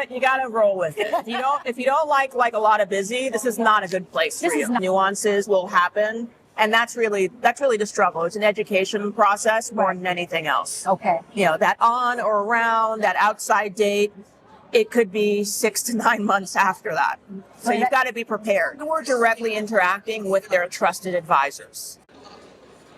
You gotta roll with it. If you don't like a lot of busy, this is not a good place for you. Nuances will happen, and that's really the struggle. It's an education process more than anything else. Okay. That on or around, that outside date, it could be 6 to 9 months after that. So you've got to be prepared. We're directly interacting with their trusted advisors.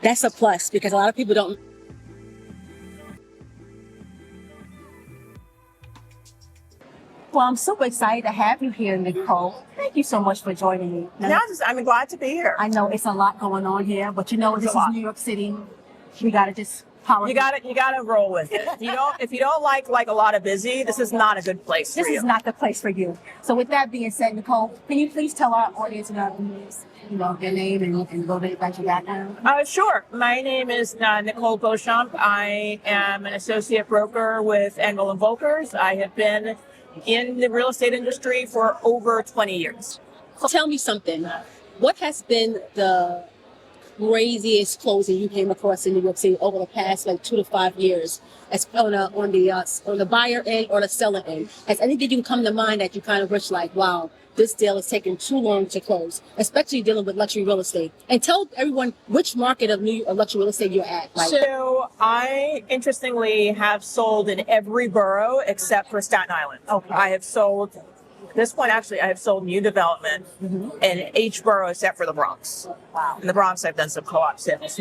That's a plus because a lot of people don't. Well, I'm super excited to have you here, Nicole. Thank you so much for joining me. I'm glad to be here. I know it's a lot going on here, but this is New York City. We gotta just power. You gotta roll with it. If you don't like a lot of busy, this is not a good place for you. This is not the place for you. So with that being said, Nicole, can you please tell our audience and our viewers, their name and a little bit about your background? Sure. My name is Nicole Beauchamp. I am an associate broker with Engel & Volkers. I have been in the real estate industry for over 20 years. So tell me something. What has been the craziest closing you came across in New York City over the past 2 to 5 years, as on the buyer end or the seller end? Has anything come to mind that you kind of wish wow, this deal is taking too long to close, especially dealing with luxury real estate? And tell everyone which market of New York luxury real estate you're at. So I, interestingly, have sold in every borough except for Staten Island. Okay. I have sold, at this point actually, I have sold new development in each borough except for the Bronx. Wow. In the Bronx, I've done some co-op sales.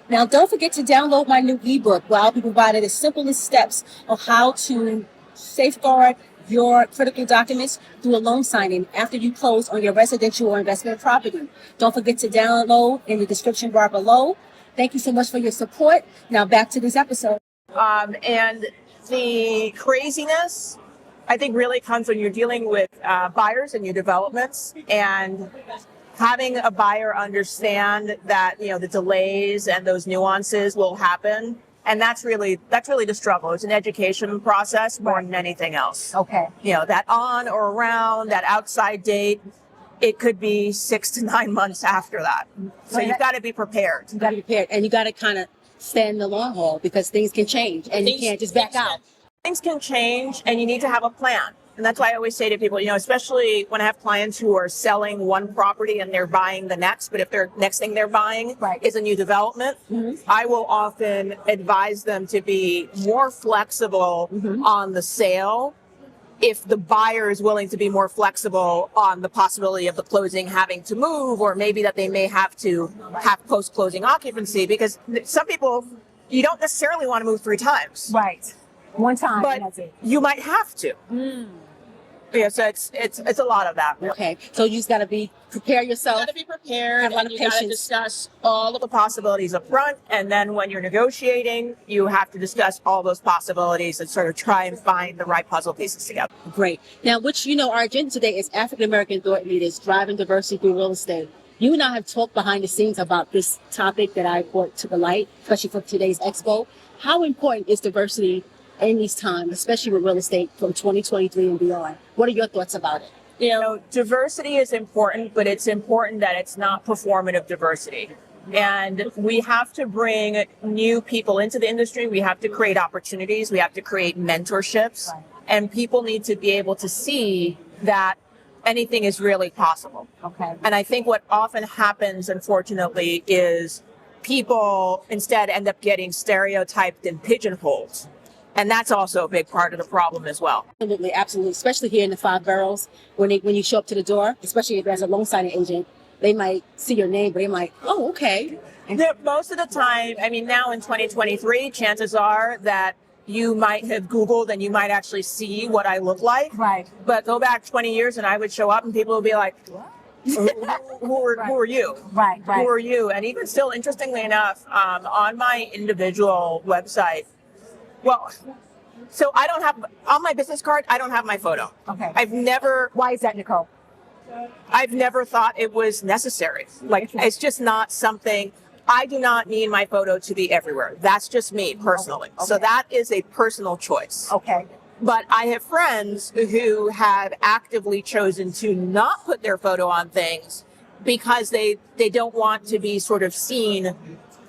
Now, don't forget to download my new ebook, where I'll be providing the simplest steps of how to safeguard your critical documents through a loan signing after you close on your residential or investment property. Don't forget to download in the description bar below. Thank you so much for your support. Now back to this episode. And the craziness, I think, really comes when you're dealing with buyers and your developments, and having a buyer understand that the delays and those nuances will happen. And that's really the struggle. It's an education process more than anything else. Okay. That on or around, that outside date, it could be 6 to 9 months after that. So you've got to be prepared. You got to be prepared, and you got to kind of stand the long haul because things can change, and you can't just back out. Things can change, and you need to have a plan. And that's why I always say to people, especially when I have clients who are selling one property and they're buying the next, but if their next thing they're buying is a new development, I will often advise them to be more flexible on the sale if the buyer is willing to be more flexible on the possibility of the closing having to move, or maybe that they may have to have post-closing occupancy, because some people, you don't necessarily want to move 3 times. Right. One time, but that's it. You might have to. Yeah, so it's a lot of that. Really. Okay, so you just got to prepare yourself. You got to be prepared, have a lot of you got to patience. discuss all of the possibilities up front, and then when you're negotiating, you have to discuss all those possibilities and sort of try and find the right puzzle pieces together. Great. Now, which our agenda today is African American thought leaders driving diversity through real estate. You and I have talked behind the scenes about this topic that I brought to the light, especially for today's expo. How important is diversity in these times, especially with real estate from 2023 and beyond? What are your thoughts about it? Diversity is important, but it's important that it's not performative diversity. And we have to bring new people into the industry. We have to create opportunities. We have to create mentorships. And people need to be able to see that anything is really possible. Okay. And I think what often happens, unfortunately, is people instead end up getting stereotyped and pigeonholed. And that's also a big part of the problem as well. Absolutely, absolutely. Especially here in the 5 boroughs, when you show up to the door, especially if there's a loan signing agent, they might see your name, but they might, oh, okay. Most of the time, now in 2023, chances are that you might have Googled and you might actually see what I look like. Right. But go back 20 years and I would show up and people would be like, what? who are you? Right. Who are you? And even still, interestingly enough, on my individual website, so I don't have, on my business card, I don't have my photo. Okay. Why is that, Nicole? I've never thought it was necessary. It's just not something, I do not need my photo to be everywhere. That's just me personally. Okay. So that is a personal choice. Okay. But I have friends who have actively chosen to not put their photo on things because they don't want to be sort of seen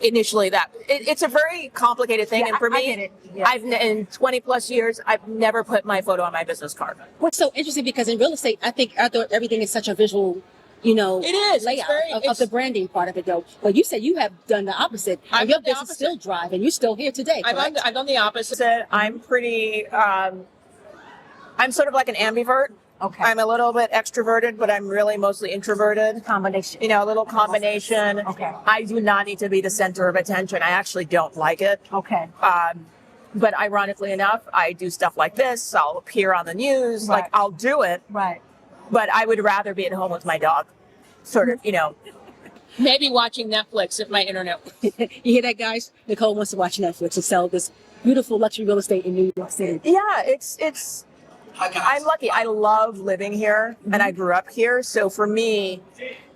initially it's a very complicated thing. Yeah, And for I me, get it. Yeah. in 20 plus years, I've never put my photo on my business card. What's so interesting, because in real estate, I think everything is such a visual, it is. layout It's of the branding part of it, though. But you said you have done the opposite. I've And your done the business opposite. still drive, and you're still here today. Correct? I've done the opposite. I'm pretty, I'm sort of like an ambivert. Okay. I'm a little bit extroverted, but I'm really mostly introverted. Combination. A little combination. Okay. I do not need to be the center of attention. I actually don't like it. Okay. But ironically enough, I do stuff like this. I'll appear on the news. Right. Like, I'll do it. Right. But I would rather be at home with my dog. Sort of, Maybe watching Netflix if my internet. You hear that, guys? Nicole wants to watch Netflix and sell this beautiful luxury real estate in New York City. Yeah, it's. I'm lucky. I love living here, and I grew up here. So for me,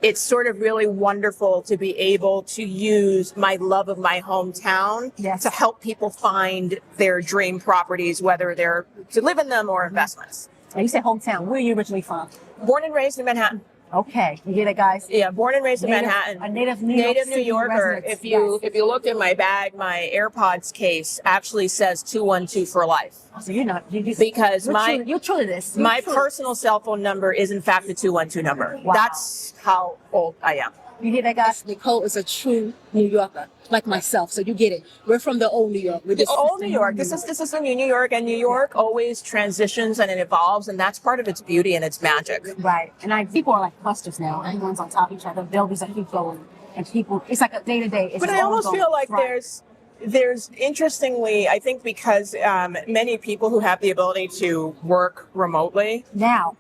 it's sort of really wonderful to be able to use my love of my hometown to help people find their dream properties, whether they're to live in them or investments. And you said hometown. Where are you originally from? Born and raised in Manhattan. Okay, you hear that, guys? Yeah, born and raised in Manhattan. A native New Yorker. resident. If you look in my bag, my AirPods case actually says 212 for life. So you're not. Because you're true to this. My personal cell phone number is in fact the 212 number. Wow. That's how old I am. You hear that, guys? Nicole is a true New Yorker, like myself. So you get it. We're from the old New York. We're old New York. This is the New York, and New York always transitions and it evolves, and that's part of its beauty and its magic. Right. And people are like clusters now. Everyone's on top of each other. Buildings that keep going, and people. It's like a day to day. But I almost feel like there's interestingly, I think because many people who have the ability to work remotely now.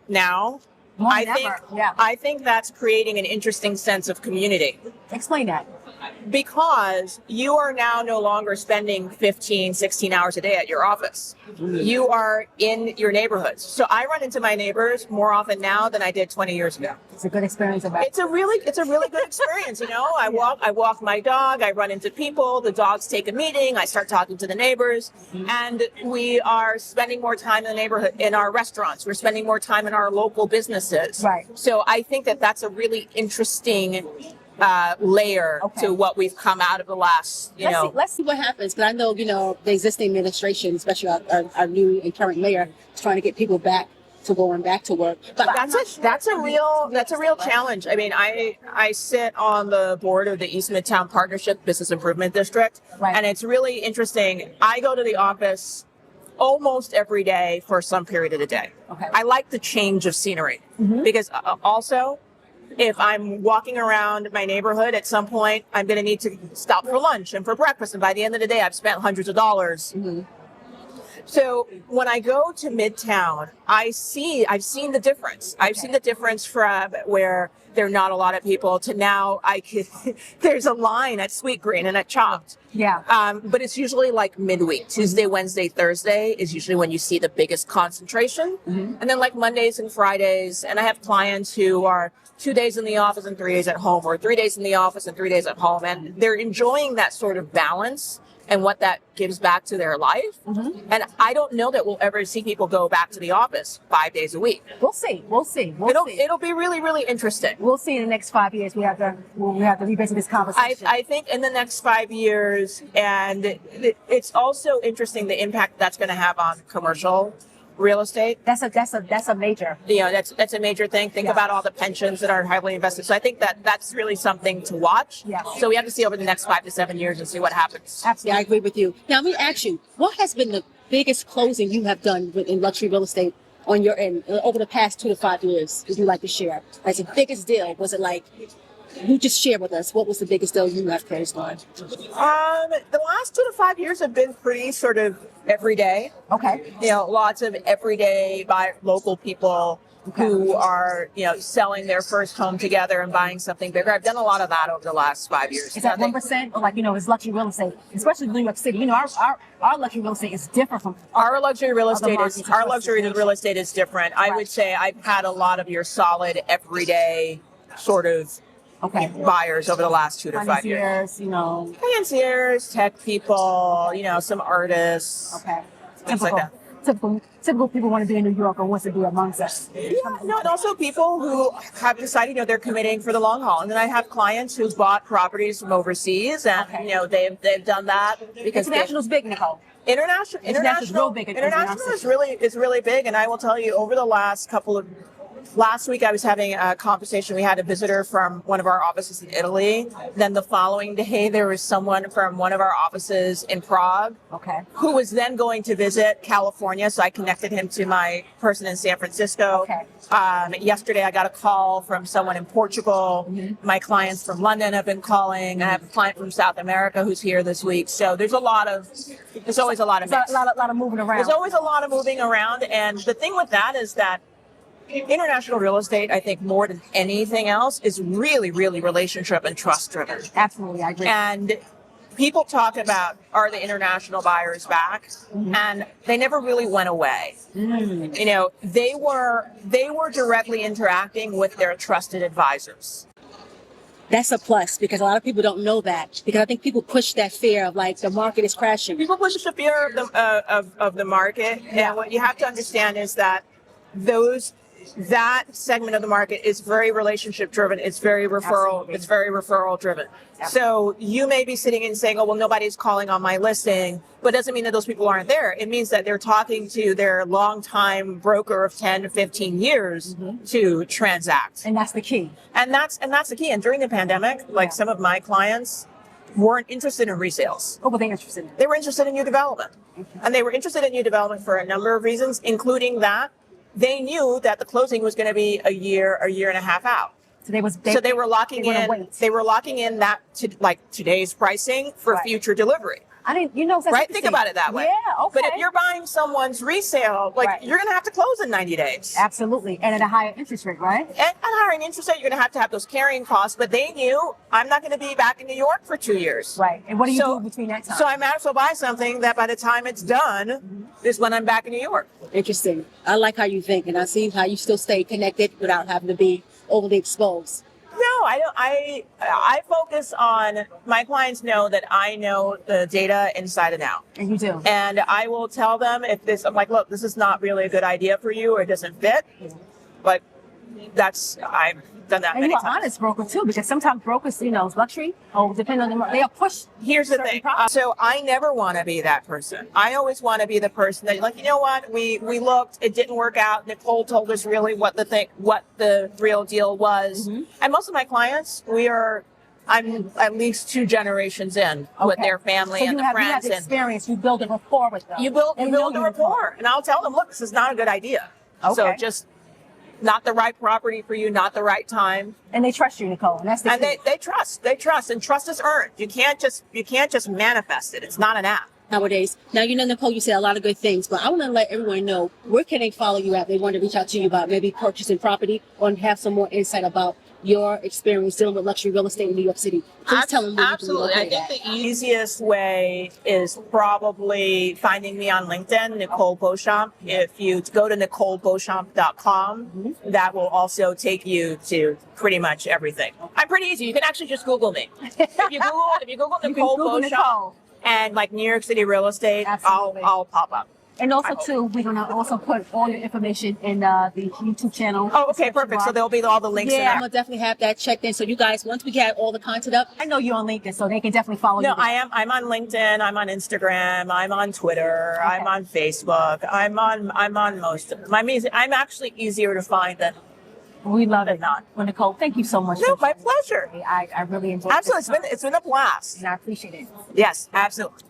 I think that's creating an interesting sense of community. Explain that. Because you are now no longer spending 15, 16 hours a day at your office. You are in your neighborhoods. So I run into my neighbors more often now than I did 20 years ago. It's a good experience. It's a really good experience. I walk my dog, I run into people, the dogs take a meeting, I start talking to the neighbors, and we are spending more time in the neighborhood, in our restaurants. We're spending more time in our local businesses. Right. So I think that's a really interesting layer to what we've come out of the last, Let's see what happens. But I know, the existing administration, especially our new and current mayor, is trying to get people back to going back to work. But that's a real challenge. I mean, I sit on the board of the East Midtown Partnership Business Improvement District, and it's really interesting. I go to the office almost every day for some period of the day. Okay. I like the change of scenery because also, if I'm walking around my neighborhood at some point, I'm going to need to stop for lunch and for breakfast. And by the end of the day, I've spent hundreds of dollars. So when I go to Midtown, I've seen the difference. I've seen the difference from where there are not a lot of people to now there's a line at Sweet Green and at Chopped. Yeah. But it's usually like midweek. Tuesday, Wednesday, Thursday is usually when you see the biggest concentration. And then like Mondays and Fridays. And I have clients who are 2 days in the office and 3 days at home, or 3 days in the office and 3 days at home. And they're enjoying that sort of balance and what that gives back to their life. And I don't know that we'll ever see people go back to the office 5 days a week. We'll see. It'll be really, really interesting. We'll see in the next 5 years. We have to revisit this conversation. I think in the next 5 years, and it's also interesting the impact that's going to have on commercial real estate. That's a major. That's a major thing. Think about all the pensions that are heavily invested. So I think that's really something to watch. Yeah. So we have to see over the next 5 to 7 years and see what happens. Absolutely, I agree with you. Now let me ask you, what has been the biggest closing you have done in luxury real estate on your end over the past 2 to 5 years? Would you like to share? As the biggest deal, was it like? You just share with us, what was the biggest deal you have closed on? The last 2 to 5 years have been pretty sort of everyday. Okay. Lots of everyday local people who are, selling their first home together and buying something bigger. I've done a lot of that over the last 5 years. Is that 1% or is luxury real estate, especially New York City? Our luxury real estate is different from our luxury real estate is different. I would say I've had a lot of your solid everyday sort of buyers over the last 2 to 5 years. Financiers, tech people, some artists. Okay. Things like that. typical people want to be in New York or wants to be amongst us. Yeah, no, and also people who have decided, they're committing for the long haul. And then I have clients who've bought properties from overseas, and they've done that because International's big, Nicole. International's real big. International is really big, and I will tell you, over the last week I was having a conversation. We had a visitor from one of our offices in Italy. Then the following day, there was someone from one of our offices in Prague, who was then going to visit California. So I connected him to my person in San Francisco. Yesterday, I got a call from someone in Portugal. My clients from London have been calling. I have a client from South America who's here this week. So there's always a lot of mix. A lot of moving around. There's always a lot of moving around. And the thing with that is that international real estate, I think more than anything else, is really, really relationship and trust driven. Absolutely, I agree. And people talk about, are the international buyers back? And they never really went away. They were directly interacting with their trusted advisors. That's a plus, because a lot of people don't know that, because I think people push that fear of like the market is crashing. People push the fear of the market. And what you have to understand is that that segment of the market is very relationship driven. It's very referral. Absolutely. It's very referral driven. So you may be sitting and saying, oh, well, nobody's calling on my listing, but it doesn't mean that those people aren't there. It means that they're talking to their longtime broker of 10 to 15 years to transact. And that's the key. And that's the key. And during the pandemic, some of my clients weren't interested in resales. What were they interested in? They were interested in new development. And they were interested in new development for a number of reasons, including that they knew that the closing was going to be a year and a half out. So they were locking in that today's pricing for future delivery. I didn't, right? Think about it that way. Yeah, okay. But if you're buying someone's resale, you're going to have to close in 90 days. Absolutely. And at a higher interest rate, right? And at a higher interest rate, you're going to have those carrying costs. But they knew, I'm not going to be back in New York for 2 years. Right. And what do you do between that time? So I might as well buy something that by the time it's done is when I'm back in New York. Interesting. I like how you think, and I see how you still stay connected without having to be overly exposed. No, I don't. I focus on, my clients know that I know the data inside and out. And you do. And I will tell them I'm like, look, this is not really a good idea for you, or it doesn't fit. But I've done that many times. And you're an honest broker too, because sometimes brokers, luxury, depending on the market, they are pushed. Here's the thing. So I never want to be that person. I always want to be the person that, you know what, we looked, it didn't work out. Nicole told us really what the real deal was. And most of my clients, I'm at least 2 generations in with their family and the friends. You have experience. You build a rapport with them. You build a rapport. And I'll tell them, look, this is not a good idea. So just not the right property for you, not the right time. And they trust you, Nicole. And that's the key. They trust, and trust is earned. You can't just manifest it. It's not an app. Nowadays. Now, Nicole, you said a lot of good things, but I want to let everyone know, where can they follow you at? They want to reach out to you about maybe purchasing property or have some more insight about your experience dealing with luxury real estate in New York City. Please tell them where Absolutely. you can I think the easiest way is probably finding me on LinkedIn, Nicole Beauchamp. If you go to NicoleBeauchamp.com, that will also take you to pretty much everything. I'm pretty easy. You can actually just Google me. If you Google Nicole Beauchamp and New York City real estate, I'll pop up. And also, too, we're going to also put all your information in the YouTube channel. Oh, okay, perfect. So there'll be all the links in there. I'm going to definitely have that checked in. So you guys, once we get all the content up, I know you're on LinkedIn, so they can definitely follow you. No, I am. I'm on LinkedIn. I'm on Instagram. I'm on Twitter. Okay. I'm on Facebook. I'm on most of them. I'm actually easier to find than we love it. Not. Well, Nicole, thank you so much. No, my pleasure. I really enjoyed it. Absolutely. It's been a blast. And I appreciate it. Yes, absolutely.